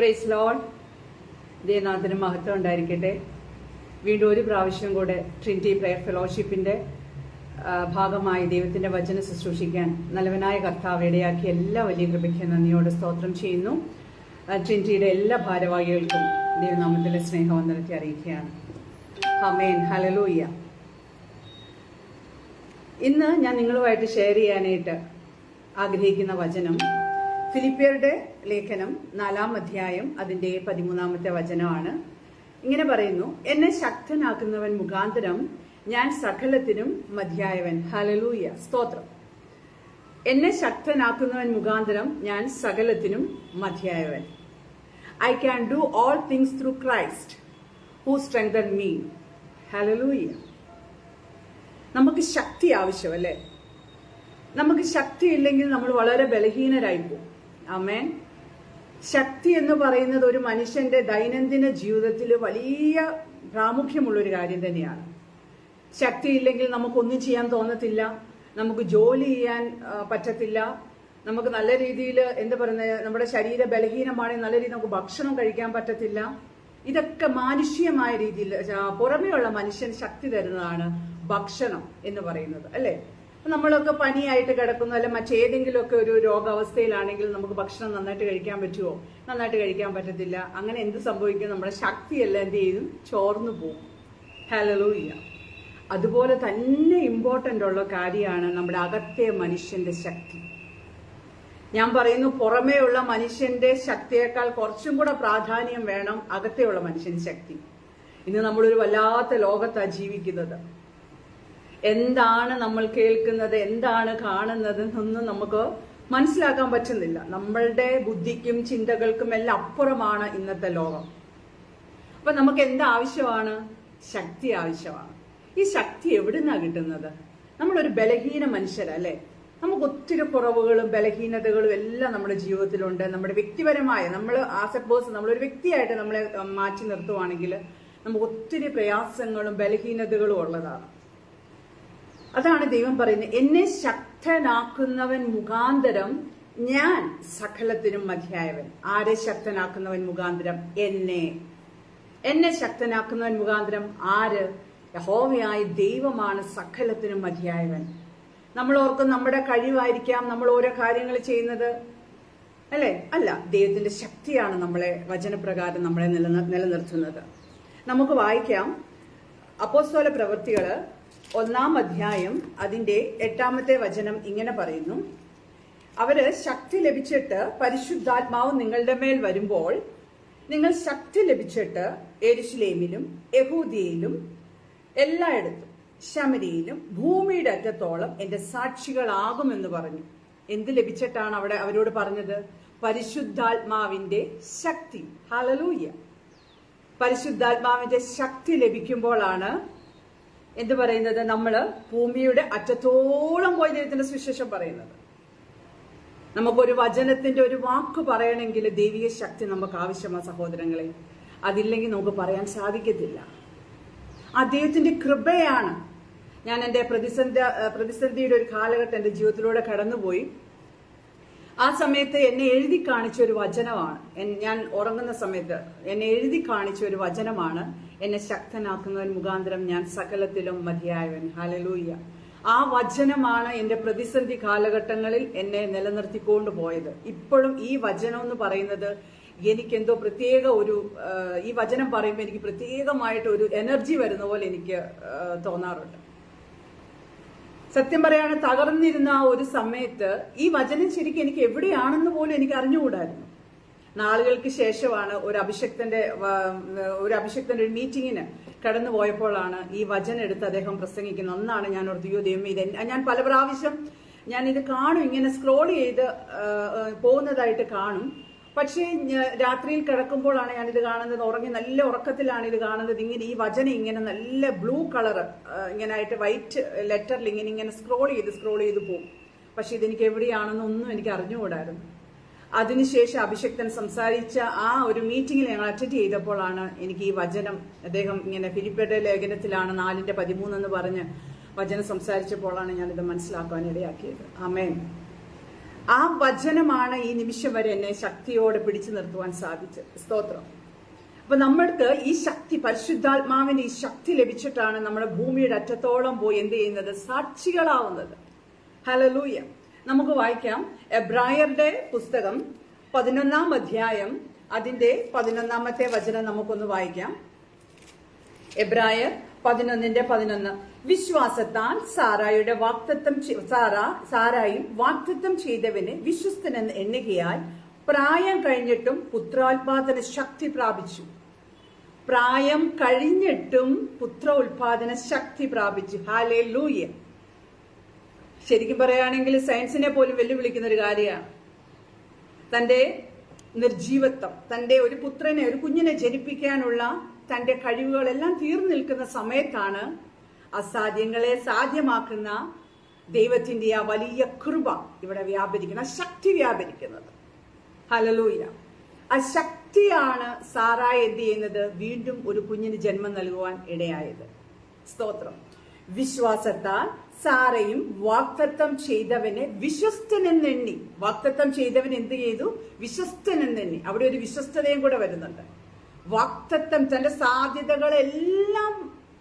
Praise Lord. ദൈവനാമത്തിന് മഹത്വം ഉണ്ടായിരിക്കട്ടെ. വീണ്ടും ഒരു പ്രാവശ്യം കൂടെ ട്രിനിറ്റി പ്രെയർ ഫെലോഷിപ്പിന്റെ ഭാഗമായി ദൈവത്തിന്റെ വചനം ശുശ്രൂഷിക്കാൻ നല്ലവനായ കർത്താവ് ഇടയാക്കി എല്ലാ വലിയ കൃപയ്ക്ക് നന്ദിയോട് സ്തോത്രം ചെയ്യുന്നു. ട്രിനിറ്റിയുടെ എല്ലാ ഭാരവാഹികൾക്കും ദൈവനാമത്തിലെ സ്നേഹവന്ദനത്തെ അറിയിക്കുകയാണ്. ആമേൻ, ഹല്ലേലൂയ. ഇന്ന് ഞാൻ നിങ്ങളുമായിട്ട് ഷെയർ ചെയ്യാനായിട്ട് ആഗ്രഹിക്കുന്ന വചനം ഫിലിപ്പിയരുടെ ലേഖനം 4-ാം അധ്യായം അതിന്റെ 13-ാമത്തെ വചനമാണ്. ഇങ്ങനെ പറയുന്നു, എന്നെ ശക്തനാക്കുന്നവൻ മുഖാന്തരം ഞാൻ സകലത്തിനും മധ്യായവൻ. ഹല്ലേലൂയ, സ്തോത്രം. എന്നെ ശക്തനാക്കുന്നവൻ മുഖാന്തരം ഞാൻ സകലത്തിനും മധ്യായവൻ. I can do all things through Christ who strengthen me. Hallelujah. നമുക്ക് ശക്തി ആവശ്യമല്ലേ? നമുക്ക് ശക്തി ഇല്ലെങ്കിൽ നമ്മൾ വളരെ ബലഹീനരായി പോകും. ആമേൻ. ശക്തി എന്ന് പറയുന്നത് ഒരു മനുഷ്യന്റെ ദൈനംദിന ജീവിതത്തിൽ വലിയ പ്രാമുഖ്യമുള്ളൊരു കാര്യം തന്നെയാണ്. ശക്തി ഇല്ലെങ്കിൽ നമുക്കൊന്നും ചെയ്യാൻ തോന്നത്തില്ല, നമുക്ക് ജോലി ചെയ്യാൻ പറ്റത്തില്ല, നമുക്ക് നല്ല രീതിയിൽ എന്താ പറയുന്നത്, നമ്മുടെ ശരീരം ബലഹീനമാണെങ്കിൽ നല്ല രീതിയിൽ നമുക്ക് ഭക്ഷണം കഴിക്കാൻ പറ്റത്തില്ല. ഇതൊക്കെ മാനുഷികമായ രീതിയിൽ പുറമേയുള്ള മനുഷ്യന് ശക്തി തരുന്നതാണ് ഭക്ഷണം എന്ന് പറയുന്നത്, അല്ലേ? നമ്മളൊക്കെ പനിയായിട്ട് കിടക്കുന്നു, അല്ലെ മറ്റേതെങ്കിലുമൊക്കെ ഒരു രോഗാവസ്ഥയിലാണെങ്കിൽ നമുക്ക് ഭക്ഷണം നന്നായിട്ട് കഴിക്കാൻ പറ്റുമോ? നന്നായിട്ട് കഴിക്കാൻ പറ്റത്തില്ല. അങ്ങനെ എന്ത് സംഭവിക്കും? നമ്മുടെ ശക്തിയെല്ലാം എന്ത് ചെയ്യും? ചോർന്നു പോകും. ഹല്ലേലൂയ. അതുപോലെ തന്നെ ഇമ്പോർട്ടന്റ് ഉള്ള കാര്യമാണ് നമ്മുടെ അകത്തെ മനുഷ്യന്റെ ശക്തി. ഞാൻ പറയുന്നു, പുറമേ ഉള്ള മനുഷ്യന്റെ ശക്തിയേക്കാൾ കുറച്ചും കൂടെ പ്രാധാന്യം വേണം അകത്തെയുള്ള മനുഷ്യന്റെ ശക്തി. ഇന്ന് നമ്മളൊരു വല്ലാത്ത ലോകത്താണ് ജീവിക്കുന്നത്. എന്താണ് നമ്മൾ കേൾക്കുന്നത്, എന്താണ് കാണുന്നത് എന്നൊന്നും നമുക്ക് മനസ്സിലാക്കാൻ പറ്റുന്നില്ല. നമ്മളുടെ ബുദ്ധിക്കും ചിന്തകൾക്കും എല്ലാം അപ്പുറമാണ് ഇന്നത്തെ ലോകം. അപ്പൊ നമുക്ക് എന്താവശ്യമാണ്? ശക്തി ആവശ്യമാണ്. ഈ ശക്തി എവിടുന്നാ കിട്ടുന്നത്? നമ്മളൊരു ബലഹീന മനുഷ്യരല്ലേ? നമുക്ക് ഒത്തിരി കുറവുകളും ബലഹീനതകളും എല്ലാം നമ്മുടെ ജീവിതത്തിലുണ്ട്. നമ്മുടെ വ്യക്തിപരമായ നമ്മൾ ആസ് എ പേഴ്സൺ, നമ്മളൊരു വ്യക്തിയായിട്ട് നമ്മളെ മാറ്റി നിർത്തുവാണെങ്കിൽ നമുക്ക് ഒത്തിരി പ്രയാസങ്ങളും ബലഹീനതകളും ഉള്ളതാണ്. അതാണ് ദൈവം പറയുന്നത്, എന്നെ ശക്തനാക്കുന്നവൻ മുഖാന്തരം ഞാൻ സകലത്തിനും മധ്യായവൻ. ആരെ ശക്തനാക്കുന്നവൻ മുഖാന്തരം? എന്നെ ശക്തനാക്കുന്നവൻ മുഖാന്തരം ആര്? യഹോവയായ ദൈവമാണ് സകലത്തിനും മധ്യായവൻ. നമ്മൾ ഓർക്കും നമ്മുടെ കഴിവായിരിക്കാം നമ്മൾ ഓരോ കാര്യങ്ങൾ ചെയ്യുന്നത്, അല്ലേ? അല്ല, ദൈവത്തിന്റെ ശക്തിയാണ് നമ്മളെ വചനപ്രകാരം നമ്മളെ നിലനിർത്തുന്നത്. നമുക്ക് വായിക്കാം അപ്പോസ്തല പ്രവൃത്തികള് 1-ാം അധ്യായം അതിന്റെ 8-ാമത്തെ വചനം ഇങ്ങനെ പറയുന്നു, അവര് ശക്തി ലഭിച്ചിട്ട് പരിശുദ്ധാത്മാവ് നിങ്ങളുടെ മേൽ വരുമ്പോൾ നിങ്ങൾ ശക്തി ലഭിച്ചിട്ട് യെരൂശലേമിലും യഹൂദിയയിലും എല്ലായിടത്തും ശമരിയിലും ഭൂമിയുടെ അറ്റത്തോളം എന്റെ സാക്ഷികളാകുമെന്ന് പറഞ്ഞു. എന്ത് ലഭിച്ചിട്ടാണ് അവിടെ അവരോട് പറഞ്ഞത്? പരിശുദ്ധാത്മാവിന്റെ ശക്തി. ഹല്ലേലൂയ. പരിശുദ്ധാത്മാവിന്റെ ശക്തി ലഭിക്കുമ്പോഴാണ് എന്ത് പറയുന്നത്? നമ്മള് ഭൂമിയുടെ അറ്റത്തോളം പോയി ദൈവത്തിന്റെ സുവിശേഷം പറയുന്നത്. നമുക്കൊരു വചനത്തിന്റെ ഒരു വാക്ക് പറയണമെങ്കിൽ ദൈവിക ശക്തി നമുക്ക് ആവശ്യമാണ് സഹോദരങ്ങളെ. അതില്ലെങ്കിൽ നമുക്ക് പറയാൻ സാധിക്കത്തില്ല. ആ ദൈവത്തിന്റെ കൃപയാണ്. ഞാൻ എന്റെ പ്രതിസന്ധിയുടെ ഒരു കാലഘട്ടം എന്റെ ജീവിതത്തിലൂടെ കടന്നുപോയി. ആ സമയത്ത് എന്നെ എഴുതി കാണിച്ച ഒരു വചനമാണ്, ഞാൻ ഉറങ്ങുന്ന സമയത്ത് എന്നെ എഴുതി കാണിച്ച ഒരു വചനമാണ്, എന്നെ ശക്തനാക്കുന്നവൻ മുഖാന്തരം ഞാൻ സകലത്തിലും മതിയായവൻ. ഹല്ലേലൂയ. ആ വചനമാണ് എന്റെ പ്രതിസന്ധി കാലഘട്ടങ്ങളിൽ എന്നെ നിലനിർത്തിക്കൊണ്ട് പോയത്. ഇപ്പോഴും ഈ വചനം എന്ന് പറയുന്നത് എനിക്കെന്തോ പ്രത്യേക ഒരു, ഈ വചനം പറയുമ്പോൾ എനിക്ക് പ്രത്യേകമായിട്ട് ഒരു എനർജി വരുന്ന പോലെ എനിക്ക് തോന്നാറുണ്ട്. സത്യം പറയാണ്, തകർന്നിരുന്ന ആ ഒരു സമയത്ത് ഈ വചനം ശരിക്കും എനിക്ക് എവിടെയാണെന്ന് പോലും എനിക്ക് അറിഞ്ഞുകൂടായിരുന്നു. നാളുകൾക്ക് ശേഷമാണ് ഒരു അഭിഷക്തന്റെ ഒരു മീറ്റിങ്ങിന് കടന്നു പോയപ്പോഴാണ് ഈ വചനം എടുത്ത് അദ്ദേഹം പ്രസംഗിക്കുന്നത്. അന്നാണ് ഞാൻ ഓർത്തിയോ ദൈവമേ, ഇത് ഞാൻ പല പ്രാവശ്യം ഞാൻ ഇത് കാണും, ഇങ്ങനെ സ്ക്രോൾ ചെയ്ത് പോകുന്നതായിട്ട് കാണും. പക്ഷേ രാത്രിയിൽ കിടക്കുമ്പോഴാണ് ഞാനിത് കാണുന്നത്. ഉറങ്ങി നല്ല ഉറക്കത്തിലാണ് ഇത് കാണുന്നത്. ഇങ്ങനെ ഈ വചനം ഇങ്ങനെ നല്ല ബ്ലൂ കളറ് ഇങ്ങനെ ആയിട്ട് വൈറ്റ് ലെറ്ററിൽ ഇങ്ങനെ സ്ക്രോൾ ചെയ്ത് പോകും. പക്ഷെ ഇതെനിക്ക് എവിടെയാണെന്നൊന്നും എനിക്ക് അറിഞ്ഞുകൂടായിരുന്നു. അതിനുശേഷം അഭിഷക്തൻ സംസാരിച്ച ആ ഒരു മീറ്റിംഗിൽ ഞങ്ങൾ അറ്റൻഡ് ചെയ്തപ്പോഴാണ് എനിക്ക് ഈ വചനം, അദ്ദേഹം ഇങ്ങനെ ഫിലിപ്പിയരുടെ ലേഖനത്തിലാണ് 4:13 എന്ന് പറഞ്ഞ് വചനം സംസാരിച്ചപ്പോഴാണ് ഞാനിത് മനസ്സിലാക്കാൻ ഇടയാക്കിയത്. ആമേൻ. ആ വചനമാണ് ഈ നിമിഷം വരെ എന്നെ ശക്തിയോടെ പിടിച്ചു നിർത്തുവാൻ സാധിച്ചത്. സ്തോത്രം. അപ്പൊ നമ്മൾക്ക് ഈ ശക്തി, പരിശുദ്ധാത്മാവിന്റെ ഈ ശക്തി ലഭിച്ചിട്ടാണ് നമ്മുടെ ഭൂമിയുടെ അറ്റത്തോളം പോയി എന്ത് ചെയ്യുന്നത്? സാക്ഷികളാവുന്നത്. ഹല്ലേലൂയ. നമുക്ക് വായിക്കാം എബ്രായരുടെ പുസ്തകം 11-ാം അധ്യായം അതിന്റെ 11-ാമത്തെ വചനം നമുക്കൊന്ന് വായിക്കാം. എബ്രായർ 11:11. വിശ്വാസത്താൽ സാറായും വാഗ്ദത്തം ചെയ്തവന് വിശ്വസ്തനെന്ന് എണ്ണുകയാൽ പ്രായം കഴിഞ്ഞിട്ടും പുത്രോത്പാദന ശക്തി പ്രാപിച്ചു. പ്രായം കഴിഞ്ഞിട്ടും പുത്ര ഉത്പാദന ശക്തി പ്രാപിച്ചു. ഹല്ലേലൂയ. ശരിക്കും പറയുകയാണെങ്കിൽ സയൻസിനെ പോലും വെല്ലുവിളിക്കുന്ന ഒരു കാര്യമാണ്. തന്റെ നിർജീവത്വം, തന്റെ ഒരു പുത്രനെ, ഒരു കുഞ്ഞിനെ ജനിപ്പിക്കാനുള്ള തന്റെ കഴിവുകളെല്ലാം തീർന്നു നിൽക്കുന്ന സമയത്താണ് അസാധ്യങ്ങളെ സാധ്യമാക്കുന്ന ദൈവത്തിന്റെ ആ വലിയ കൃപ ഇവിടെ വ്യാപരിക്കുന്ന, ശക്തി വ്യാപരിക്കുന്നത്. ഹല്ലേലൂയ. ആ ശക്തിയാണ് സാറായി എന്ത് ചെയ്യുന്നത്? വീണ്ടും ഒരു കുഞ്ഞിന് ജന്മം നൽകുവാൻ ഇടയായത്. സ്തോത്രം. വിശ്വാസത്താൽ സാറയും വാഗ്ദത്തം ചെയ്തവനെ വിശ്വസ്തനെന്നെണ്ണി. വാഗ്ദത്തം ചെയ്തവൻ എന്ത് ചെയ്തു? വിശ്വസ്തനെന്നെണ്ണി. അവിടെ ഒരു വിശ്വസ്തതയും കൂടെ വരുന്നുണ്ട്. വാഗ്ദത്തം, തന്റെ സാധ്യതകളെല്ലാം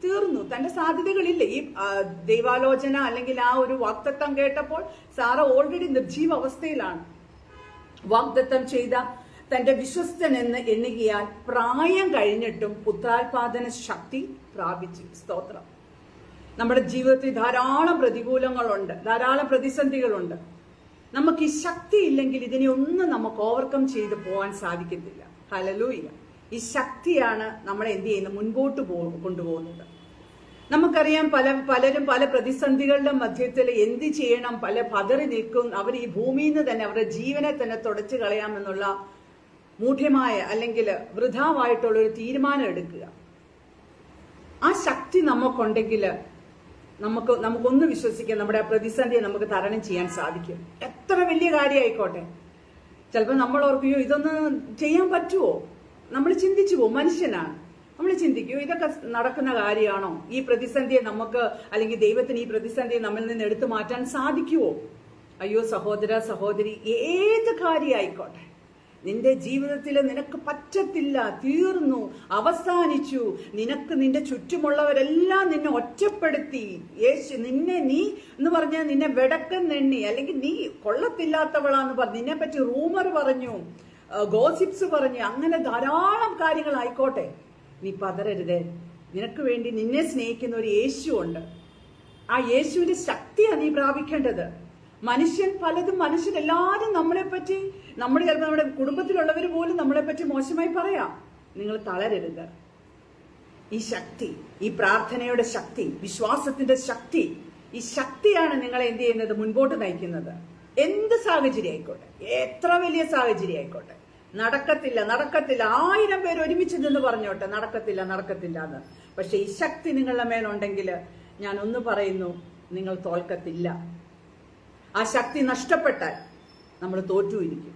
തീർന്നു, തന്റെ സാധ്യതകളില്ല. ഈ ദൈവാലോചന അല്ലെങ്കിൽ ആ ഒരു വാഗ്ദത്തം കേട്ടപ്പോൾ സാറ ഓൾറെഡി നിർജീവ അവസ്ഥയിലാണ്. വാഗ്ദത്തം ചെയ്ത തന്റെ വിശ്വസ്തനെന്ന് എണ്ണുകയാൽ പ്രായം കഴിഞ്ഞിട്ടും പുത്രോത്പാദന ശക്തി പ്രാപിച്ചു. സ്തോത്രം. നമ്മുടെ ജീവിതത്തിൽ ധാരാളം പ്രതികൂലങ്ങളുണ്ട്, ധാരാളം പ്രതിസന്ധികളുണ്ട്. നമുക്ക് ഈ ശക്തി ഇല്ലെങ്കിൽ ഇതിനെ ഒന്നും നമുക്ക് ഓവർകം ചെയ്ത് പോകാൻ സാധിക്കത്തില്ല. ഹല്ലേലൂയ. ഈ ശക്തിയാണ് നമ്മളെ എന്ത് ചെയ്യുന്നത്? മുൻപോട്ട് കൊണ്ടുപോകുന്നത്. നമുക്കറിയാം, പലരും പല പ്രതിസന്ധികളുടെ മധ്യത്തിൽ എന്ത് ചെയ്യണം, പല പതറി നിൽക്കും. അവർ ഈ ഭൂമിയിൽ നിന്ന് തന്നെ അവരുടെ ജീവനെ തന്നെ തുടച്ചു കളയാമെന്നുള്ള മൂഢ്യമായ അല്ലെങ്കിൽ വൃഥാവായിട്ടുള്ള ഒരു തീരുമാനം എടുക്കുക. ആ ശക്തി നമുക്കുണ്ടെങ്കിൽ നമുക്കൊന്ന് വിശ്വസിക്കാം, നമ്മുടെ ആ പ്രതിസന്ധിയെ നമുക്ക് തരണം ചെയ്യാൻ സാധിക്കും. എത്ര വലിയ കാര്യമായിക്കോട്ടെ. ചിലപ്പോൾ നമ്മൾ ഓർക്കുകയോ ഇതൊന്ന് ചെയ്യാൻ പറ്റുമോ? നമ്മൾ ചിന്തിച്ചു പോകും. മനുഷ്യനാണ്. നമ്മൾ ചിന്തിക്കൂ, ഇതൊക്കെ നടക്കുന്ന കാര്യമാണോ? ഈ പ്രതിസന്ധിയെ നമുക്ക്, അല്ലെങ്കിൽ ദൈവത്തിന് ഈ പ്രതിസന്ധിയെ നമ്മിൽ നിന്ന് എടുത്തു മാറ്റാൻ സാധിക്കുമോ? അയ്യോ സഹോദര സഹോദരി, ഏത് കാര്യമായിക്കോട്ടെ, നിന്റെ ജീവിതത്തിൽ നിനക്ക് പറ്റത്തില്ല, തീർന്നു, അവസാനിച്ചു, നിനക്ക് നിന്റെ ചുറ്റുമുള്ളവരെല്ലാം നിന്നെ ഒറ്റപ്പെടുത്തി, നീ എന്ന് പറഞ്ഞാൽ നിന്നെ വെടക്കെന്നെണ്ണി, അല്ലെങ്കിൽ നീ കൊള്ളത്തില്ലാത്തവളാന്ന് പറഞ്ഞു, നിന്നെ പറ്റി റൂമർ പറഞ്ഞു, ഗോസിപ്സ് പറഞ്ഞു, അങ്ങനെ ധാരാളം കാര്യങ്ങളായിക്കോട്ടെ, നീ പതറരുതേ. നിനക്ക് വേണ്ടി നിന്നെ സ്നേഹിക്കുന്ന ഒരു യേശു ഉണ്ട്. ആ യേശുവിന്റെ ശക്തിയാണ് നീ പ്രാപിക്കേണ്ടത്. മനുഷ്യരെല്ലാരും നമ്മളെപ്പറ്റി, ചിലപ്പോൾ നമ്മുടെ കുടുംബത്തിലുള്ളവർ പോലും നമ്മളെപ്പറ്റി മോശമായി പറയാം. നിങ്ങൾ തളരരുത്. ഈ ശക്തി, ഈ പ്രാർത്ഥനയുടെ ശക്തി, വിശ്വാസത്തിന്റെ ശക്തി, ഈ ശക്തിയാണ് നിങ്ങളെ എന്ത് ചെയ്യുന്നത്? മുൻപോട്ട് നയിക്കുന്നത്. എന്ത് സാഹചര്യം ആയിക്കോട്ടെ, എത്ര വലിയ സാഹചര്യം ആയിക്കോട്ടെ, നടക്കത്തില്ല 1000 പേര് ഒരുമിച്ച് നിന്ന് പറഞ്ഞോട്ടെ, നടക്കത്തില്ല എന്ന്. പക്ഷെ ഈ ശക്തി നിങ്ങളുടെ മേലുണ്ടെങ്കിൽ ഞാൻ ഒന്ന് പറയുന്നു, നിങ്ങൾ തോൽക്കത്തില്ല. ആ ശക്തി നഷ്ടപ്പെട്ടാൽ നമ്മൾ തോറ്റുപോയിരിക്കും.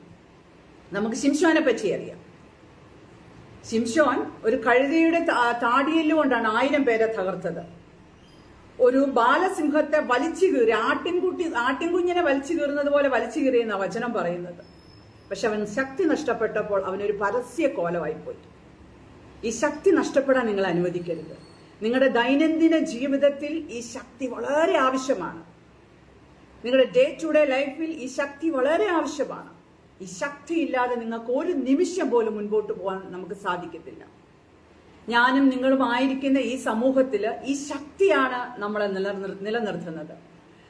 നമുക്ക് ശിംശോനെ പറ്റി അറിയാം. ശിംശോൻ ഒരു കഴുതയുടെ താടിയെല്ലുകൊണ്ടാണ് 1000 പേരെ തകർത്തത്. ഒരു ബാലസിംഹത്തെ വലിച്ചു കീറി, ആട്ടിൻകുഞ്ഞിനെ വലിച്ചു കീറുന്നത് പോലെ വലിച്ചു കീറിയെന്ന വചനം പറയുന്നത്. പക്ഷെ അവൻ ശക്തി നഷ്ടപ്പെട്ടപ്പോൾ അവനൊരു പരസ്യ കോലമായിപ്പോയി. ഈ ശക്തി നഷ്ടപ്പെടാൻ നിങ്ങൾ അനുവദിക്കരുത്. നിങ്ങളുടെ ദൈനംദിന ജീവിതത്തിൽ ഈ ശക്തി വളരെ ആവശ്യമാണ്. നിങ്ങളുടെ ഡേ ടു ഡേ ലൈഫിൽ ഈ ശക്തി വളരെ ആവശ്യമാണ്. ഈ ശക്തി ഇല്ലാതെ നിങ്ങൾക്ക് ഒരു നിമിഷം പോലും മുൻപോട്ട് പോകാൻ നമുക്ക് സാധിക്കത്തില്ല. ഞാനും നിങ്ങളുമായിരിക്കുന്ന ഈ സമൂഹത്തിൽ ഈ ശക്തിയാണ് നമ്മളെ നിലനിർത്തുന്നത്.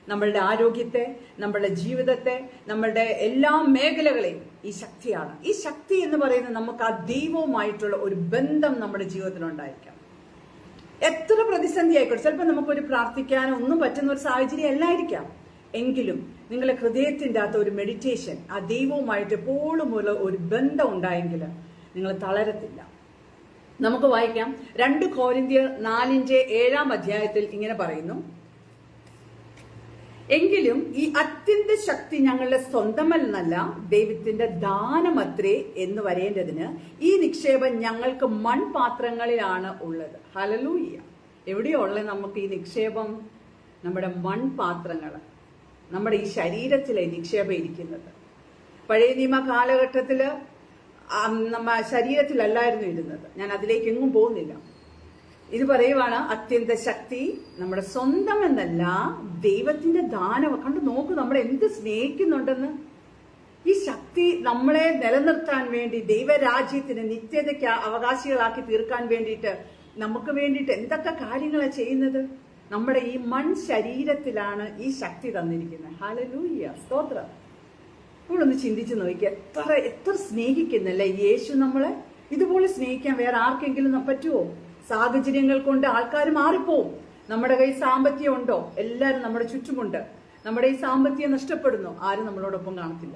നമ്മളുടെ ആരോഗ്യത്തെ, നമ്മളുടെ ജീവിതത്തെ, നമ്മളുടെ എല്ലാ മേഖലകളെയും ഈ ശക്തിയാണ്. ഈ ശക്തി എന്ന് പറയുന്നത് നമുക്ക് ആ ദൈവവുമായിട്ടുള്ള ഒരു ബന്ധം നമ്മുടെ ജീവിതത്തിൽ ഉണ്ടായിരിക്കാം. എത്ര പ്രതിസന്ധി ആയിക്കോട്ടെ, ചിലപ്പോൾ നമുക്കൊരു പ്രാർത്ഥിക്കാനോ ഒന്നും പറ്റുന്ന ഒരു സാഹചര്യം അല്ലായിരിക്കാം. എങ്കിലും നിങ്ങളുടെ ഹൃദയത്തിന്റെ അകത്ത് ഒരു മെഡിറ്റേഷൻ, ആ ദൈവവുമായിട്ട് എപ്പോഴും ഒരു ബന്ധം ഉണ്ടായെങ്കിൽ നിങ്ങൾ തളരത്തില്ല. നമുക്ക് വായിക്കാം. 2 കൊരിന്ത്യർ 4:7 ഇങ്ങനെ പറയുന്നു, എങ്കിലും ഈ അത്യന്ത ശക്തി ഞങ്ങളുടെ സ്വന്തമല്ല, ദൈവത്തിന്റെ ദാനമത്രേ എന്ന് വരേണ്ടതിന് ഈ നിക്ഷേപം ഞങ്ങൾക്ക് മൺപാത്രങ്ങളിലാണ് ഉള്ളത്. ഹല്ലേലൂയ. എവിടെയോ ഉള്ളത് നമുക്ക് ഈ നിക്ഷേപം? നമ്മുടെ മൺപാത്രങ്ങൾ. നമ്മുടെ ഈ ശരീരത്തിലെ നിക്ഷേപം ഇരിക്കുന്നത്. പഴയ നിയമ കാലഘട്ടത്തില് നമ്മ ശരീരത്തിലല്ലായിരുന്നു ഇരുന്നത്. ഞാൻ അതിലേക്ക് എങ്ങും പോകുന്നില്ല. ഇത് പറയുവാണ്, അത്യന്ത ശക്തി നമ്മുടെ സ്വന്തം എന്നല്ല, ദൈവത്തിന്റെ ദാനം. കണ്ടു നോക്കൂ, നമ്മളെ എന്ത് സ്നേഹിക്കുന്നുണ്ടെന്ന്. ഈ ശക്തി നമ്മളെ നിലനിർത്താൻ വേണ്ടി, ദൈവരാജ്യത്തിന് നിത്യതയ്ക്ക് അവകാശികളാക്കി തീർക്കാൻ വേണ്ടിയിട്ട്, നമുക്ക് വേണ്ടിയിട്ട് എന്തൊക്കെ കാര്യങ്ങളാണ് ചെയ്യുന്നത്. നമ്മുടെ ഈ ശരീരത്തിലാണ് ഈ ശക്തി തന്നിരിക്കുന്നത്. ഹല്ലേലൂയ, സ്തോത്രം. നമ്മളൊന്ന് ചിന്തിച്ചു നോക്കിക്കുക, എത്ര സ്നേഹിക്കുന്നല്ലേ യേശു നമ്മളെ. ഇതുപോലെ സ്നേഹിക്കാൻ വേറെ ആർക്കെങ്കിലും പറ്റുമോ? സാഹചര്യങ്ങൾ കൊണ്ട് ആൾക്കാർ മാറിപ്പോവും. നമ്മുടെ കയ്യിൽ സാമ്പത്തികം ഉണ്ടോ? എല്ലാവരും നമ്മുടെ ചുറ്റുമുണ്ട്. നമ്മുടെ ഈ സാമ്പത്തികം നഷ്ടപ്പെടുന്നു, ആരും നമ്മളോടൊപ്പം കാണത്തില്ല.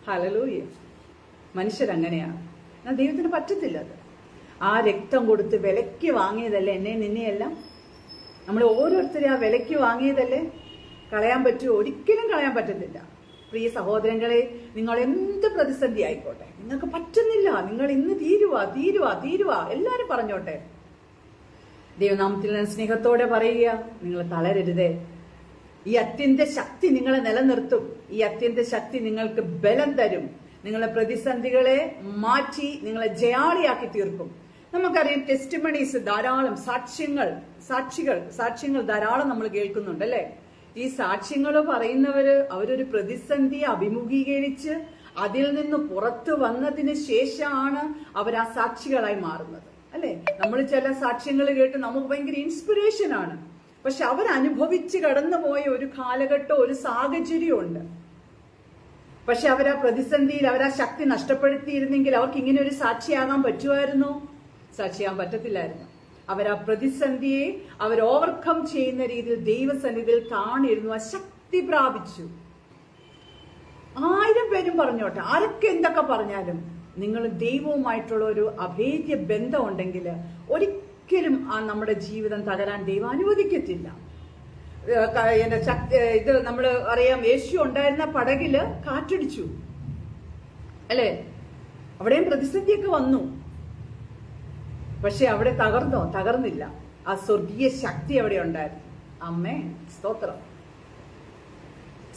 ഹല്ലേലൂയ. മനുഷ്യരങ്ങനെയാണ്. എന്നാൽ ദൈവത്തിന് പറ്റത്തില്ല അത്. ആ രക്തം കൊടുത്ത് വിലയ്ക്ക് വാങ്ങിയതല്ലേ എന്നെ നിന്നെയെല്ലാം. നമ്മൾ ഓരോരുത്തരും ആ വിലയ്ക്ക് വാങ്ങിയതല്ലേ. കളയാൻ പറ്റുമോ? ഒരിക്കലും കളയാൻ പറ്റത്തില്ല. പ്രിയ സഹോദരങ്ങളെ, നിങ്ങൾ എന്ത് പ്രതിസന്ധി ആയിക്കോട്ടെ, നിങ്ങൾക്ക് പറ്റുന്നില്ല, നിങ്ങൾ ഇന്ന് തീരുവാ എല്ലാരും പറഞ്ഞോട്ടെ. ദൈവനാമത്തിൽ ഞാൻ സ്നേഹത്തോടെ പറയുക, നിങ്ങൾ തളരരുതേ. ഈ അത്യന്ത ശക്തി നിങ്ങളെ നിലനിർത്തും. ഈ അത്യന്ത ശക്തി നിങ്ങൾക്ക് ബലം തരും. നിങ്ങളെ പ്രതിസന്ധികളെ മാറ്റി നിങ്ങളെ ജയാളിയാക്കി തീർക്കും. നമുക്കറിയാം, ടെസ്റ്റിമണീസ് ധാരാളം, സാക്ഷ്യങ്ങൾ ധാരാളം നമ്മൾ കേൾക്കുന്നുണ്ട് അല്ലെ. ഈ സാക്ഷ്യങ്ങൾ പറയുന്നവര് അവരൊരു പ്രതിസന്ധിയെ അഭിമുഖീകരിച്ച് അതിൽ നിന്ന് പുറത്തു വന്നതിന് ശേഷമാണ് അവർ ആ സാക്ഷികളായി മാറുന്നത് അല്ലെ. നമ്മൾ ചില സാക്ഷ്യങ്ങൾ കേട്ട് നമുക്ക് ഭയങ്കര ഇൻസ്പിറേഷൻ ആണ്. പക്ഷെ അവരനുഭവിച്ച് കടന്നുപോയ ഒരു കാലഘട്ടം, ഒരു സാഹചര്യമുണ്ട്. പക്ഷെ അവരാ പ്രതിസന്ധിയിൽ അവരാ ശക്തി നഷ്ടപ്പെടുത്തിയിരുന്നെങ്കിൽ അവർക്ക് ഇങ്ങനെ ഒരു സാക്ഷിയാകാൻ പറ്റുമായിരുന്നോ? സാക്ഷിയാകാൻ പറ്റത്തില്ലായിരുന്നു. അവരാ പ്രതിസന്ധിയെ അവർ ഓവർകം ചെയ്യുന്ന രീതിയിൽ ദൈവസന്നിധിയിൽ കാണിരുന്നു. ആ ശക്തി പ്രാപിച്ചു. 1000 പേരും പറഞ്ഞോട്ടെ, ആരൊക്കെ എന്തൊക്കെ പറഞ്ഞാലും നിങ്ങൾ ദൈവവുമായിട്ടുള്ള ഒരു അഭേദ്യ ബന്ധം ഉണ്ടെങ്കിൽ ഒരിക്കലും ആ നമ്മുടെ ജീവിതം തകരാൻ ദൈവം അനുവദിക്കത്തില്ല. ഇത് നമ്മൾ അറിയാം, യേശു ഉണ്ടായിരുന്ന പടകില് കാറ്റടിച്ചു അല്ലെ. അവിടെയും പ്രതിസന്ധിയൊക്കെ വന്നു. പക്ഷെ അവിടെ തകർന്നില്ല. ആ സ്വർഗീയ ശക്തി അവിടെ ഉണ്ടായിരുന്നു. അമ്മേ, സ്തോത്രം.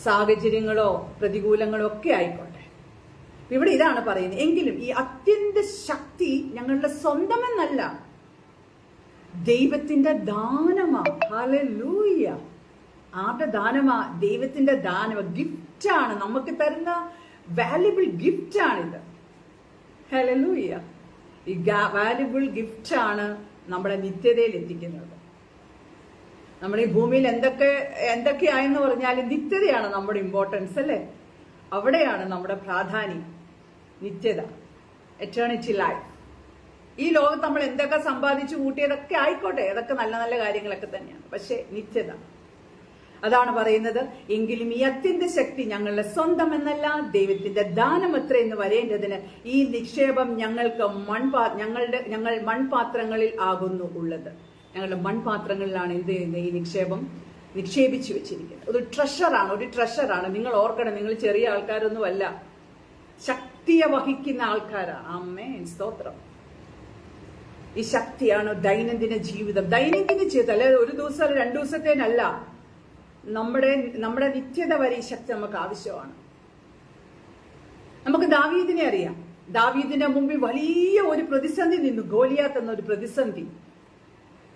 സാഹചര്യങ്ങളോ പ്രതികൂലങ്ങളോ ഒക്കെ ആയിക്കോട്ടെ, ഇവിടെ ഇതാണ് പറയുന്നത്, എങ്കിലും ഈ അത്യന്ത ശക്തി ഞങ്ങളുടെ സ്വന്തമെന്നല്ല, ദൈവത്തിന്റെ ദാനമാ. ഹല്ലേലൂയ. ആരുടെ ദാനമാ? ദൈവത്തിന്റെ ദാനമാ. ഗിഫ്റ്റാണ്, നമുക്ക് തരുന്ന വാല്യുബിൾ ഗിഫ്റ്റാണിത്. ഹല്ലേലൂയ. ഈ വാല്യുബിൾ ഗിഫ്റ്റാണ് നമ്മുടെ നിത്യതയിൽ എത്തിക്കുന്നത്. നമ്മുടെ ഈ ഭൂമിയിൽ എന്തൊക്കെയായെന്ന് പറഞ്ഞാലും നിത്യതയാണ് നമ്മുടെ ഇമ്പോർട്ടൻസ് അല്ലേ. അവിടെയാണ് നമ്മുടെ പ്രാധാന്യം. നിത്യത, എറ്റേണിറ്റി ലൈഫ്. ഈ ലോകത്ത് നമ്മൾ എന്തൊക്കെ സമ്പാദിച്ചു കൂട്ടിയതൊക്കെ ആയിക്കോട്ടെ, അതൊക്കെ നല്ല നല്ല കാര്യങ്ങളൊക്കെ തന്നെയാണ്. പക്ഷെ നിത്യത, അതാണ് പറയുന്നത്. എങ്കിലും ഈ അത്യന്ത ശക്തി ഞങ്ങളുടെ സ്വന്തം എന്നല്ല, ദൈവത്തിന്റെ ദാനമത്ര എന്ന് വരേണ്ടതിന് ഈ നിക്ഷേപം ഞങ്ങൾക്ക് ഞങ്ങൾ മൺപാത്രങ്ങളിൽ ആകുന്നു ഉള്ളത്. ഞങ്ങളുടെ മൺപാത്രങ്ങളിലാണ് എന്ത് ചെയ്യുന്നത്? ഈ നിക്ഷേപം നിക്ഷേപിച്ചു വെച്ചിരിക്കുന്നത്. ഒരു ട്രഷറാണ്. നിങ്ങൾ ഓർക്കണം, നിങ്ങൾ ചെറിയ ആൾക്കാരൊന്നുമല്ല, ശക്തിയെ വഹിക്കുന്ന ആൾക്കാരാണ്. ആമേൻ, സ്തോത്രം. ഈ ശക്തിയാണ് ദൈനംദിന ജീവിതം അല്ലെ. ഒരു ദിവസം 2 ദിവസത്തേനല്ല, നമ്മുടെ നിത്യത വരെ ഈ ശക്തി നമുക്ക് ആവശ്യമാണ്. നമുക്ക് ദാവീദിനെ അറിയാം. ദാവീദിന്റെ മുമ്പിൽ വലിയ ഒരു പ്രതിസന്ധി നിന്നു, ഗോലിയാത്ത് എന്നൊരു പ്രതിസന്ധി.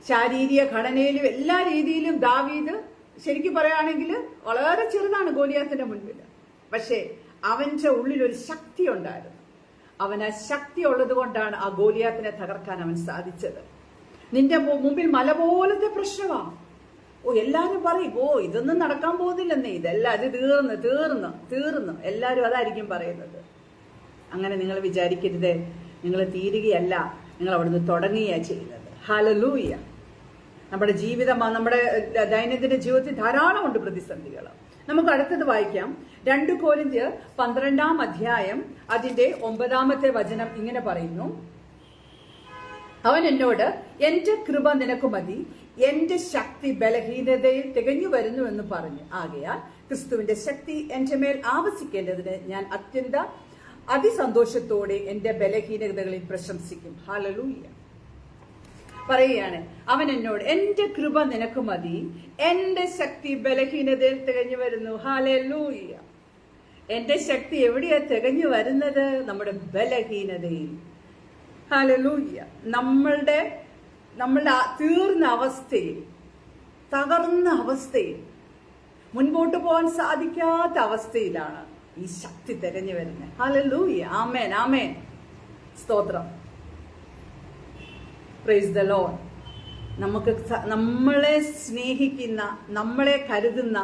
ശാരീരിക ഘടനയിലും എല്ലാ രീതിയിലും ദാവീദ് ശരിക്കും പറയുകയാണെങ്കിൽ വളരെ ചെറുതാണ് ഗോലിയാത്തിന്റെ മുൻപിൽ. പക്ഷേ അവന്റെ ഉള്ളിൽ ഒരു ശക്തി ഉണ്ടായിരുന്നു. അവൻ ആ ശക്തി ഉള്ളത് കൊണ്ടാണ് ആ ഗോലിയാത്തിനെ തകർക്കാൻ അവൻ സാധിച്ചത്. നിന്റെ മുമ്പിൽ മല പോലത്തെ പ്രശ്നമാണ്. എല്ലാരും പറയും, ഇതൊന്നും നടക്കാൻ പോകുന്നില്ലെന്നേ, ഇതെല്ലാം അത് തീർന്നു എല്ലാരും അതായിരിക്കും പറയുന്നത്. അങ്ങനെ നിങ്ങൾ വിചാരിക്കരുത്. നിങ്ങൾ തീരുകയല്ല, നിങ്ങൾ അവിടുന്ന് തുടങ്ങുകയാണ് ചെയ്യുന്നത്. ഹല്ലേലൂയ. നമ്മുടെ ജീവിതം, നമ്മുടെ ദൈനംദിന ജീവിതത്തിൽ ധാരാളമുണ്ട് പ്രതിസന്ധികൾ. നമുക്ക് അടുത്തത് വായിക്കാം. 2 കൊരിന്ത്യർ 12-ാം അധ്യായം അതിന്റെ 9-ാമത്തെ വചനം ഇങ്ങനെ പറയുന്നു: അവൻ എന്നോട്, എന്റെ കൃപ നിനക്ക് മതി, എന്റെ ശക്തി ബലഹീനതയിൽ തികഞ്ഞു വരുന്നു എന്ന് പറഞ്ഞു. ആകയാൽ ക്രിസ്തുവിന്റെ ശക്തി എന്റെ മേൽ ആവസിക്കേണ്ടതിന് ഞാൻ അതിസന്തോഷത്തോടെ എന്റെ ബലഹീനതകളിൽ പ്രശംസിക്കും. ഹല്ലേലൂയ. പറയുകയാണ്, അവൻ എന്നോട്, എന്റെ കൃപ നിനക്ക് മതി, എന്റെ ശക്തി ബലഹീനതയിൽ തികഞ്ഞു വരുന്നു. ഹല്ലേലൂയ. എന്റെ ശക്തി എവിടെയാ തികഞ്ഞു വരുന്നത്? നമ്മുടെ ബലഹീനതയിൽ. ഹല്ലേലൂയ. നമ്മളുടെ തീർന്ന അവസ്ഥയിൽ, തകർന്ന അവസ്ഥയിൽ, മുൻപോട്ട് പോകാൻ സാധിക്കാത്ത അവസ്ഥയിലാണ് ഈ ശക്തി തികഞ്ഞു വരുന്നത്. ഹല്ലേലൂയ. ആമേൻ, ആമേൻ. സ്തോത്രം. Praise the Lord. നമ്മളെ സ്നേഹിക്കുന്ന, നമ്മളെ കരുതുന്ന,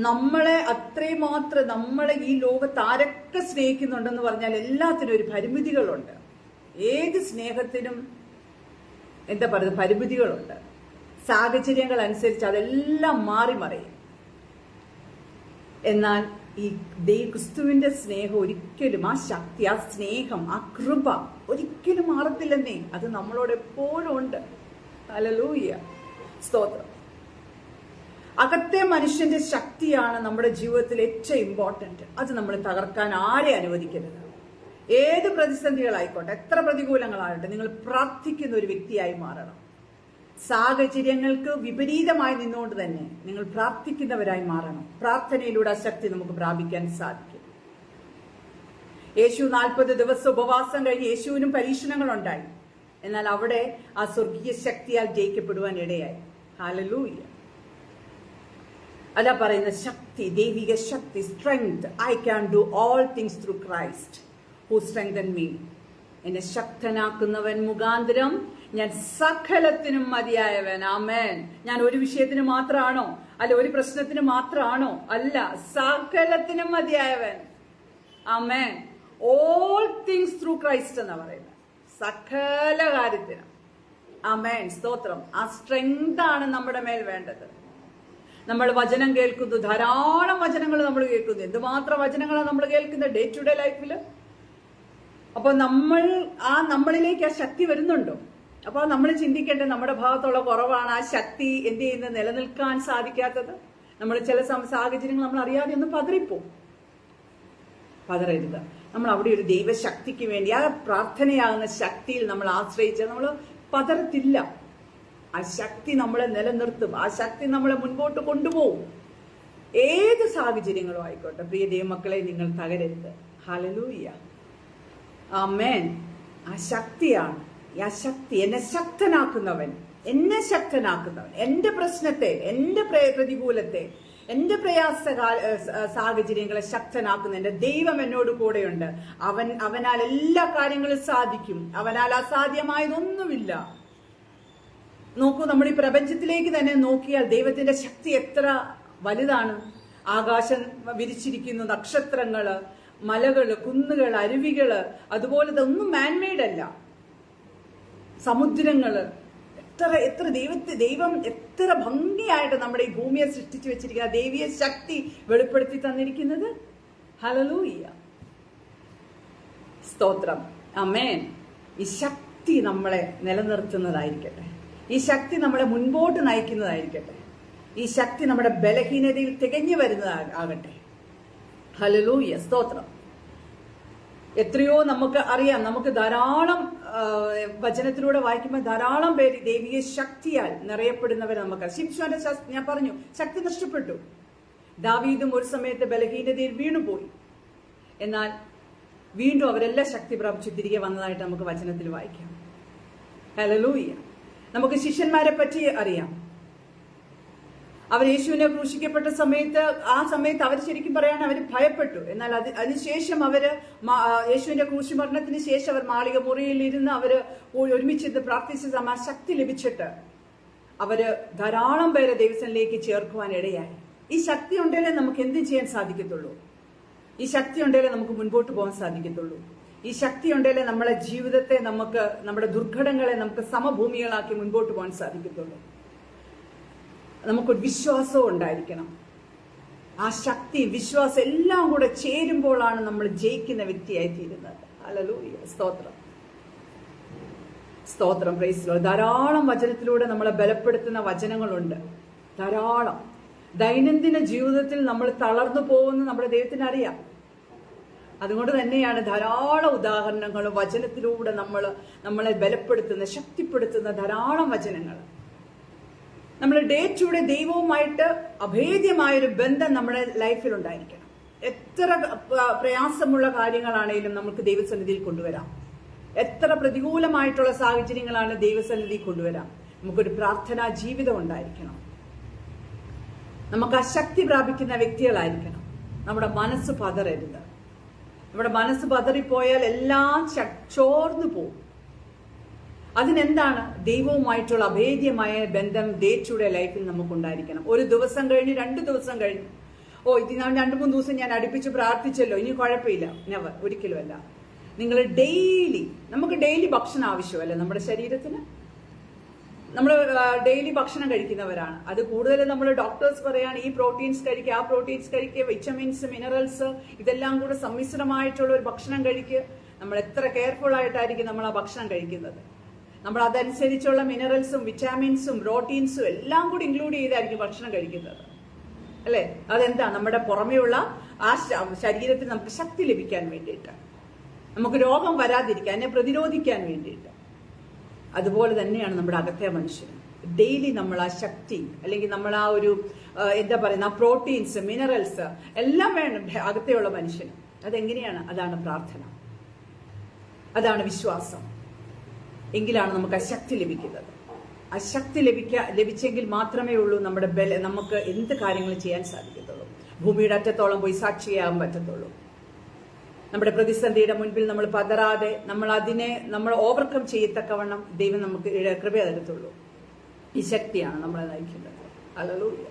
നമ്മളെ അത്രമാത്രം, നമ്മളെ ഈ ലോകത്ത് ആരൊക്കെ സ്നേഹിക്കുന്നുണ്ടെന്ന് പറഞ്ഞാൽ എല്ലാത്തിനും ഒരു പരിമിതികളുണ്ട്. ഏത് സ്നേഹത്തിനും എന്താ പറയുക, പരിമിതികളുണ്ട്. സാഹചര്യങ്ങൾ അനുസരിച്ച് അതെല്ലാം മാറി മറിയും. എന്നാൽ ഈ ക്രിസ്തുവിന്റെ സ്നേഹം ഒരിക്കലും, ആ ശക്തി, ആ സ്നേഹം, ആ കൃപ ഒരിക്കലും മാറത്തില്ലെന്നേ. അത് നമ്മളോട് എപ്പോഴും ഉണ്ട്. ഹല്ലേലൂയ. സ്തോത്രം. അകത്തെ മനുഷ്യന്റെ ശക്തിയാണ് നമ്മുടെ ജീവിതത്തിൽ ഏറ്റവും ഇമ്പോർട്ടന്റ്. അത് നമ്മൾ തകർക്കാൻ ആരെ അനുവദിക്കരുത്. ഏത് പ്രതിസന്ധികളായിക്കോട്ടെ, എത്ര പ്രതികൂലങ്ങളാകട്ടെ, നിങ്ങൾ പ്രാർത്ഥിക്കുന്ന ഒരു വ്യക്തിയായി മാറണം. സാഹചര്യങ്ങൾക്ക് വിപരീതമായി നിന്നുകൊണ്ട് തന്നെ നിങ്ങൾ പ്രാർത്ഥിക്കുന്നവരായി മാറണം. പ്രാർത്ഥനയിലൂടെ ആ ശക്തി നമുക്ക് പ്രാപിക്കാൻ സാധിക്കും. യേശു 40 ദിവസം ഉപവാസം കഴിഞ്ഞ് യേശുവിനും പരീക്ഷണങ്ങൾ ഉണ്ടായി. എന്നാൽ അവിടെ ആ സ്വർഗീയ ശക്തിയാൽ ജയിക്കപ്പെടുവാൻ ഇടയായി. ഹല്ലേലൂയ. അതാ പറയുന്ന ശക്തി, ദൈവിക ശക്തി, strength. I can do all things through Christ who strengthen me. എന്നെ ശക്തനാക്കുന്നവൻ മുഖാന്തരം ഞാൻ സകലത്തിനും മതിയായവൻ. ആമേൻ. ഞാൻ ഒരു വിഷയത്തിന് മാത്രമാണോ? അല്ല, ഒരു പ്രശ്നത്തിന് മാത്രമാണോ? അല്ല, സകലത്തിനും മതിയായവൻ. ആമേൻ. ഓൾ തിങ്സ് ത്രൂ ക്രൈസ്റ്റ് എന്നാ പറയുന്നത്. സകല കാര്യത്തിനും. ആമേൻ. സ്തോത്രം. ആ സ്ട്രെങ്ത് ആണ് നമ്മുടെ മേൽ വേണ്ടത്. നമ്മൾ വചനം കേൾക്കുന്നു, ധാരാളം വചനങ്ങൾ നമ്മൾ കേൾക്കുന്നു. എന്തുമാത്രം വചനങ്ങളാണ് നമ്മൾ കേൾക്കുന്നത് ഡേ ടു ഡേ ലൈഫിൽ. അപ്പൊ നമ്മളിലേക്ക് ആ ശക്തി വരുന്നുണ്ടോ? അപ്പൊ നമ്മൾ ചിന്തിക്കേണ്ടത് നമ്മുടെ ഭാഗത്തുള്ള കുറവാണ് ആ ശക്തി എന്ത് ചെയ്യുന്നത് നിലനിൽക്കാൻ സാധിക്കാത്തത്. നമ്മൾ ചില സാഹചര്യങ്ങൾ നമ്മൾ അറിയാതെ ഒന്ന് പതറിപ്പോവും. പതറരുത്. നമ്മൾ അവിടെ ഒരു ദൈവശക്തിക്ക് വേണ്ടി, ആ പ്രാർത്ഥനയാകുന്ന ശക്തിയിൽ നമ്മൾ ആശ്രയിച്ച് നമ്മൾ പതറത്തില്ല. ആ ശക്തി നമ്മളെ നിലനിർത്തും. ആ ശക്തി നമ്മളെ മുൻപോട്ട് കൊണ്ടുപോകും. ഏത് സാഹചര്യങ്ങളും ആയിക്കോട്ടെ പ്രിയ ദൈവമക്കളെ, നിങ്ങൾ തകരരുത്. ഹല്ലേലൂയ. ആമേൻ. ആ ശക്തിയാണ്. ആ ശക്തി എന്നെ ശക്തനാക്കുന്നവൻ, എന്റെ പ്രശ്നത്തെ, എന്റെ പ്രതികൂലത്തെ, എന്റെ പ്രയാസ സാഹചര്യങ്ങളെ ശക്തനാക്കുന്ന എന്റെ ദൈവം എന്നോട് കൂടെയുണ്ട്. അവനാൽ എല്ലാ കാര്യങ്ങളും സാധിക്കും. അവനാൽ അസാധ്യമായതൊന്നുമില്ല. നോക്കൂ, നമ്മൾ ഈ പ്രപഞ്ചത്തിലേക്ക് തന്നെ നോക്കിയാൽ ദൈവത്തിന്റെ ശക്തി എത്ര വലുതാണ്. ആകാശം വിരിച്ചിരിക്കുന്നു, നക്ഷത്രങ്ങള്, മലകള്, കുന്നുകൾ, അരുവികള്, അതുപോലെ ഇതൊന്നും മാൻമെയ്ഡ് അല്ല. സമുദ്രങ്ങള്, എത്ര ദൈവം എത്ര ഭംഗിയായിട്ട് നമ്മുടെ ഈ ഭൂമിയെ സൃഷ്ടിച്ചു വെച്ചിരിക്കുന്ന ദൈവീയ ശക്തി വെളിപ്പെടുത്തി തന്നിരിക്കുന്നത്. ഹല്ലേലൂയ. സ്തോത്രം. ആമേൻ. ഈ ശക്തി നമ്മളെ നിലനിർത്തുന്നതായിരിക്കട്ടെ. ഈ ശക്തി നമ്മളെ മുൻപോട്ട് നയിക്കുന്നതായിരിക്കട്ടെ. ഈ ശക്തി നമ്മുടെ ബലഹീനതയിൽ തികഞ്ഞു വരുന്നതാകട്ടെ. ഹല്ലേലൂയ. സ്തോത്രം. എത്രയോ നമുക്ക് അറിയാം. നമുക്ക് ധാരാളം വചനത്തിലൂടെ വായിക്കുമ്പോൾ ധാരാളം പേര് ദൈവിക ശക്തിയാൽ നിറയപ്പെടുന്നവരെ നമുക്ക്. ശിംശോന്റെ ഞാൻ പറഞ്ഞു, ശക്തി നഷ്ടപ്പെട്ടു. ദാവീദും ഒരു സമയത്ത് ബലഹീനതയിൽ വീണുപോയി. എന്നാൽ വീണ്ടും അവരെല്ലാം ശക്തി പ്രാപിച്ചു തിരികെ വന്നതായിട്ട് നമുക്ക് വചനത്തിൽ വായിക്കാം. ഹല്ലേലൂയ. നമുക്ക് ശിഷ്യന്മാരെ പറ്റി അറിയാം. അവർ യേശുവിനെ ക്രൂശിക്കപ്പെട്ട സമയത്ത്, ആ സമയത്ത് അവർ ശരിക്കും പറയാണ് അവർ ഭയപ്പെട്ടു. എന്നാൽ അതിനുശേഷം അവര് യേശുവിന്റെ ക്രൂശിമരണത്തിന് ശേഷം അവർ മാളിക മുറിയിൽ ഇരുന്ന് അവര് ഒരുമിച്ചിരുന്ന് പ്രാർത്ഥിച്ച ആ ശക്തി ലഭിച്ചിട്ട് അവര് ധാരാളം പേരെ ദൈവത്തിലേക്ക് ചേർക്കുവാൻ ഇടയായി. ഈ ശക്തി ഉണ്ടെങ്കിലേ നമുക്ക് എന്തും ചെയ്യാൻ സാധിക്കത്തുള്ളൂ. ഈ ശക്തി ഉണ്ടെങ്കിലേ നമുക്ക് മുൻപോട്ട് പോകാൻ സാധിക്കത്തുള്ളൂ. ഈ ശക്തി ഉണ്ടെങ്കിലേ നമ്മളെ ജീവിതത്തെ, നമുക്ക് നമ്മുടെ ദുർഘടങ്ങളെ നമുക്ക് സമഭൂമികളാക്കി മുൻപോട്ട് പോകാൻ സാധിക്കത്തുള്ളൂ. നമുക്കൊരു വിശ്വാസവും ഉണ്ടായിരിക്കണം. ആ ശക്തി, വിശ്വാസം എല്ലാം കൂടെ ചേരുമ്പോഴാണ് നമ്മൾ ജയിക്കുന്ന വ്യക്തിയായി തീരുന്നത്. ഹല്ലേലൂയ. സ്തോത്രം. സ്തോത്രം. Praise the Lord. ധാരാളം വചനത്തിലൂടെ നമ്മളെ ബലപ്പെടുത്തുന്ന വചനങ്ങളുണ്ട്. ധാരാളം. ദൈനംദിന ജീവിതത്തിൽ നമ്മൾ തളർന്നു പോകുന്ന നമ്മുടെ ദൈവത്തിന് അറിയാം. അതുകൊണ്ട് തന്നെയാണ് ധാരാളം ഉദാഹരണങ്ങൾ വചനത്തിലൂടെ നമ്മളെ ബലപ്പെടുത്തുന്ന, ശക്തിപ്പെടുത്തുന്ന ധാരാളം വചനങ്ങൾ. നമ്മൾ ഡേ ടു ഡേ ദൈവവുമായിട്ട് അഭേദ്യമായൊരു ബന്ധം നമ്മുടെ ലൈഫിൽ ഉണ്ടായിരിക്കണം. എത്ര പ്രയാസമുള്ള കാര്യങ്ങളാണെങ്കിലും നമുക്ക് ദൈവസന്നിധിയിൽ കൊണ്ടുവരാം. എത്ര പ്രതികൂലമായിട്ടുള്ള സാഹചര്യങ്ങളാണ് ദൈവസന്നിധിയിൽ കൊണ്ടുവരാം. നമുക്കൊരു പ്രാർത്ഥനാ ജീവിതം ഉണ്ടായിരിക്കണം. നമുക്ക് ആ ശക്തി പ്രാപിക്കുന്ന വ്യക്തികളായിരിക്കണം. നമ്മുടെ മനസ്സ് പതറരുത്. നമ്മുടെ മനസ്സ് പതറിപ്പോയാൽ എല്ലാം ചോർന്നു പോകും. അതിനെന്താണ്? ദൈവവുമായിട്ടുള്ള അഭേദ്യമായ ബന്ധം ഡേ ടു ഡേ ലൈഫിൽ നമുക്കുണ്ടായിരിക്കണം. ഒരു ദിവസം കഴിഞ്ഞ് 2 ദിവസം കഴിഞ്ഞു, ഇത് 2-3 ദിവസം ഞാൻ അടുപ്പിച്ച് പ്രാർത്ഥിച്ചല്ലോ, ഇനി കുഴപ്പമില്ല. നെവർ, ഒരിക്കലുമല്ല. നിങ്ങൾ നമുക്ക് ഡെയിലി ഭക്ഷണം ആവശ്യമല്ല നമ്മുടെ ശരീരത്തിന്. നമ്മൾ ഡെയിലി ഭക്ഷണം കഴിക്കുന്നവരാണ്. അത് കൂടുതൽ നമ്മൾ ഡോക്ടേഴ്സ് പറയാണ് ഈ പ്രോട്ടീൻസ് കഴിക്കുക, ആ പ്രോട്ടീൻസ് കഴിക്കുക, വിറ്റമിൻസ്, മിനറൽസ് ഇതെല്ലാം കൂടെ സമ്മിശ്രമായിട്ടുള്ള ഒരു ഭക്ഷണം കഴിക്കുക. നമ്മൾ എത്ര കെയർഫുൾ ആയിട്ടായിരിക്കും നമ്മൾ ആ ഭക്ഷണം കഴിക്കുന്നത്. നമ്മൾ അതനുസരിച്ചുള്ള മിനറൽസും വിറ്റാമിൻസും പ്രോട്ടീൻസും എല്ലാം കൂടി ഇൻക്ലൂഡ് ചെയ്തായിരിക്കും ഭക്ഷണം കഴിക്കുന്നത്, അല്ലെ? അതെന്താ? നമ്മുടെ പുറമെയുള്ള ആ ശരീരത്തിൽ നമുക്ക് ശക്തി ലഭിക്കാൻ വേണ്ടിയിട്ട്, നമുക്ക് രോഗം വരാതിരിക്കാൻ, അതിനെ പ്രതിരോധിക്കാൻ വേണ്ടിയിട്ട്. അതുപോലെ തന്നെയാണ് നമ്മുടെ അകത്തെ മനുഷ്യൻ. ഡെയിലി നമ്മൾ ആ ശക്തി, അല്ലെങ്കിൽ നമ്മൾ ആ ഒരു എന്താ പറയുന്ന ആ പ്രോട്ടീൻസ്, മിനറൽസ് എല്ലാം വേണം അകത്തെയുള്ള മനുഷ്യന്. അതെങ്ങനെയാണ്? അതാണ് പ്രാർത്ഥന, അതാണ് വിശ്വാസം. എങ്കിലാണ് നമുക്ക് ആ ശക്തി ലഭിക്കുന്നത്. ആ ശക്തി ലഭിച്ചെങ്കിൽ മാത്രമേ ഉള്ളൂ നമുക്ക് എന്ത് കാര്യങ്ങൾ ചെയ്യാൻ സാധിക്കത്തുള്ളൂ. ഭൂമിയുടെ അറ്റത്തോളം പോയി സാക്ഷിയാകാൻ പറ്റത്തുള്ളൂ. നമ്മുടെ പ്രതിസന്ധിയുടെ മുൻപിൽ നമ്മൾ പതറാതെ നമ്മൾ ഓവർകം ചെയ്യത്തക്കവണ്ണം ദൈവം നമുക്ക് കൃപ തരത്തുള്ളൂ. ഈ ശക്തിയാണ് നമ്മളെ നയിക്കുന്നത്. ഹല്ലേലൂയ.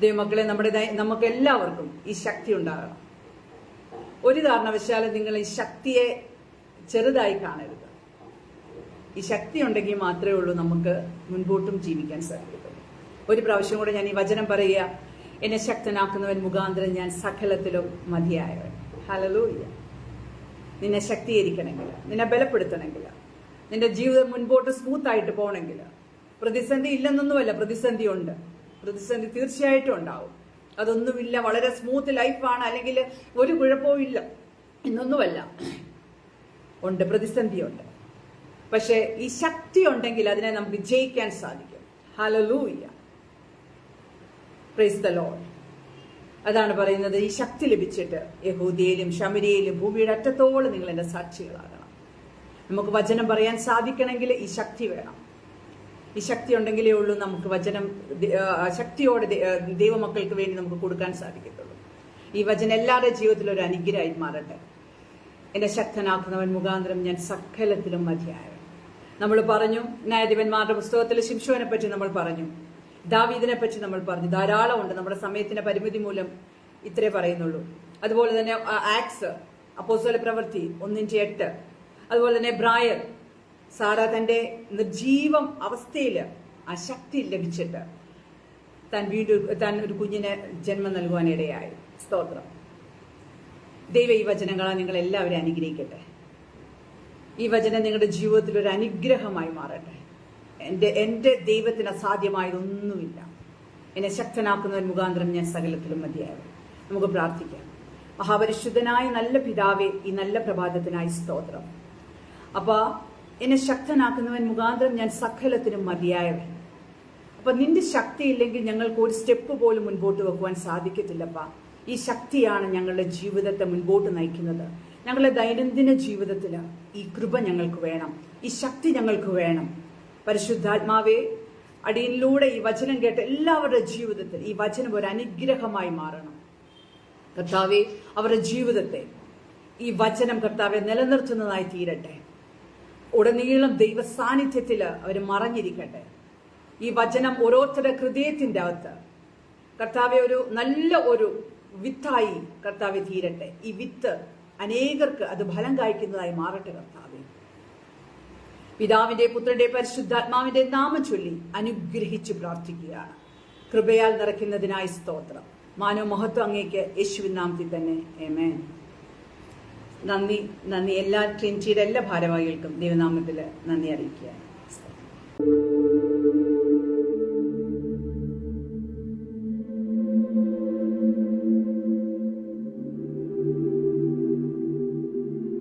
ദൈവമക്കളെ, നമുക്ക് എല്ലാവർക്കും ഈ ശക്തി ഉണ്ടാകണം. ഒരു കാരണവശാലും നിങ്ങൾ ഈ ശക്തിയെ ചെറുതായി കാണരുത്. ഈ ശക്തി ഉണ്ടെങ്കിൽ മാത്രമേ ഉള്ളൂ നമുക്ക് മുൻപോട്ടും ജീവിക്കാൻ സാധിക്കത്തുള്ളൂ. ഒരു പ്രാവശ്യം കൂടെ ഞാൻ ഈ വചനം പറയുക, എന്നെ ശക്തനാക്കുന്നവൻ മുഖാന്തരം ഞാൻ സകലത്തിലും മതിയായവൻ. ഹല്ലേലൂയ. നിന്നെ ശക്തീകരിക്കണമെങ്കിൽ, നിന്നെ ബലപ്പെടുത്തണമെങ്കിൽ, നിന്റെ ജീവിതം മുൻപോട്ട് സ്മൂത്തായിട്ട് പോകണമെങ്കിൽ, പ്രതിസന്ധി ഇല്ലെന്നൊന്നുമല്ല, പ്രതിസന്ധി ഉണ്ട്. പ്രതിസന്ധി തീർച്ചയായിട്ടും ഉണ്ടാവും. അതൊന്നുമില്ല വളരെ സ്മൂത്ത് ലൈഫാണ്, അല്ലെങ്കിൽ ഒരു കുഴപ്പവും ഇല്ല എന്നൊന്നുമല്ല. ഉണ്ട്, പ്രതിസന്ധിയുണ്ട്. പക്ഷെ ഈ ശക്തി ഉണ്ടെങ്കിൽ അതിനെ നമുക്ക് ജയിക്കാൻ സാധിക്കും. ഹല്ലേലൂയ. Praise the Lord. അതാണ് പറയുന്നത്, ഈ ശക്തി ലഭിച്ചിട്ട് യഹൂദിയയിലും ശമരിയയിലും ഭൂമിയുടെ അറ്റത്തോളം നിങ്ങൾ എന്റെ സാക്ഷികളാകണം. നമുക്ക് വചനം പറയാൻ സാധിക്കണമെങ്കിൽ ഈ ശക്തി വേണം. ഈ ശക്തി ഉണ്ടെങ്കിലേ ഉള്ളൂ നമുക്ക് വചനം ശക്തിയോടെ ദൈവമക്കൾക്ക് വേണ്ടി നമുക്ക് കൊടുക്കാൻ സാധിക്കത്തുള്ളൂ. ഈ വചനം എല്ലാവരുടെ ജീവിതത്തിലും ഒരു അനുഗ്രഹമായി മാറട്ടെ. എന്നെ ശക്തനാക്കുന്നവൻ മുഖാന്തരം ഞാൻ സകലത്തിലും മതിയായവൻ. നമ്മൾ പറഞ്ഞു, ന്യായാധിപന്മാരുടെ പുസ്തകത്തിൽ ശിംശോനെ പറ്റി നമ്മൾ പറഞ്ഞു, ദാവീദിനെ പറ്റി നമ്മൾ പറഞ്ഞു. ധാരാളം ഉണ്ട്. നമ്മുടെ സമയത്തിന്റെ പരിമിതി മൂലം ഇത്രേ പറയുന്നുള്ളൂ. അതുപോലെ തന്നെ ആക്സ്, അപ്പോസ്തല പ്രവൃത്തി 1:8. അതുപോലെ തന്നെ ബ്രായർ, സാറ തന്റെ നിർജീവം അവസ്ഥയില് ആ ശക്തി ലഭിച്ചിട്ട് താൻ ഒരു കുഞ്ഞിന് ജന്മം നൽകുവാനിടയായി. സ്തോത്രം. ദൈവ ഈ വചനങ്ങളാൽ നിങ്ങൾ എല്ലാവരും അനുഗ്രഹിക്കട്ടെ. ഈ വചനം നിങ്ങളുടെ ജീവിതത്തിൽ ഒരു അനുഗ്രഹമായി മാറട്ടെ. എന്റെ ദൈവത്തിന് അസാധ്യമായതൊന്നുമില്ല. എന്നെ ശക്തനാക്കുന്നവൻ മുഖാന്തരം ഞാൻ സകലത്തിലും മതിയായവൻ. നമുക്ക് പ്രാർത്ഥിക്കാം. മഹാപരിശുദ്ധനായ നല്ല പിതാവേ, ഈ നല്ല പ്രഭാതത്തിനായി സ്തോത്രം. അപ്പൊ എന്നെ ശക്തനാക്കുന്നവൻ മുഖാന്തരം ഞാൻ സകലത്തിനും മതിയായവൻ. അപ്പൊ നിന്റെ ശക്തി ഇല്ലെങ്കിൽ ഞങ്ങൾക്ക് ഒരു സ്റ്റെപ്പ് പോലും മുൻപോട്ട് വെക്കുവാൻ സാധിക്കത്തില്ലപ്പാ. ഈ ശക്തിയാണ് ഞങ്ങളുടെ ജീവിതത്തെ മുൻപോട്ട് നയിക്കുന്നത്. ഞങ്ങളുടെ ദൈനംദിന ജീവിതത്തിൽ ഈ കൃപ ഞങ്ങൾക്ക് വേണം, ഈ ശക്തി ഞങ്ങൾക്ക് വേണം. പരിശുദ്ധാത്മാവേ, അടിയിലൂടെ ഈ വചനം കേട്ട എല്ലാവരുടെ ജീവിതത്തിൽ ഈ വചനം ഒരു അനുഗ്രഹമായി മാറണം. കർത്താവെ, അവരുടെ ജീവിതത്തെ ഈ വചനം കർത്താവെ നിലനിർത്തുന്നതായി തീരട്ടെ. ഉടനീളം ദൈവ സാന്നിധ്യത്തിൽ അവർ മറഞ്ഞിരിക്കട്ടെ. ഈ വചനം ഓരോരുത്തരുടെ ഹൃദയത്തിന്റെ അകത്ത് കർത്താവെ നല്ല ഒരു വിത്തായി കർത്താവെ തീരട്ടെ. ഈ വിത്ത് അനേകർക്ക് അത് ഫലം കായ്ക്കുന്നതായി മാറട്ടെ. കർത്താവെ, പിതാവിന്റെ പുത്രന്റെ പരിശുദ്ധാത്മാവിന്റെ നാമം ചൊല്ലി അനുഗ്രഹിച്ചു പ്രാർത്ഥിക്കുകയാണ്. കൃപയാൽ നിറയ്ക്കുന്നതിനായി സ്തോത്രം. മാനവ മഹത്വം അങ്ങേക്ക് യേശുവിൻ നാമത്തിൽ തന്നെ. ആമേൻ. നന്ദി. എല്ലാ ട്രിനിറ്റിയുടെ എല്ലാ ഭാരവാഹികൾക്കും ദൈവനാമത്തിൽ നന്ദി അറിയിക്കുകയാണ്.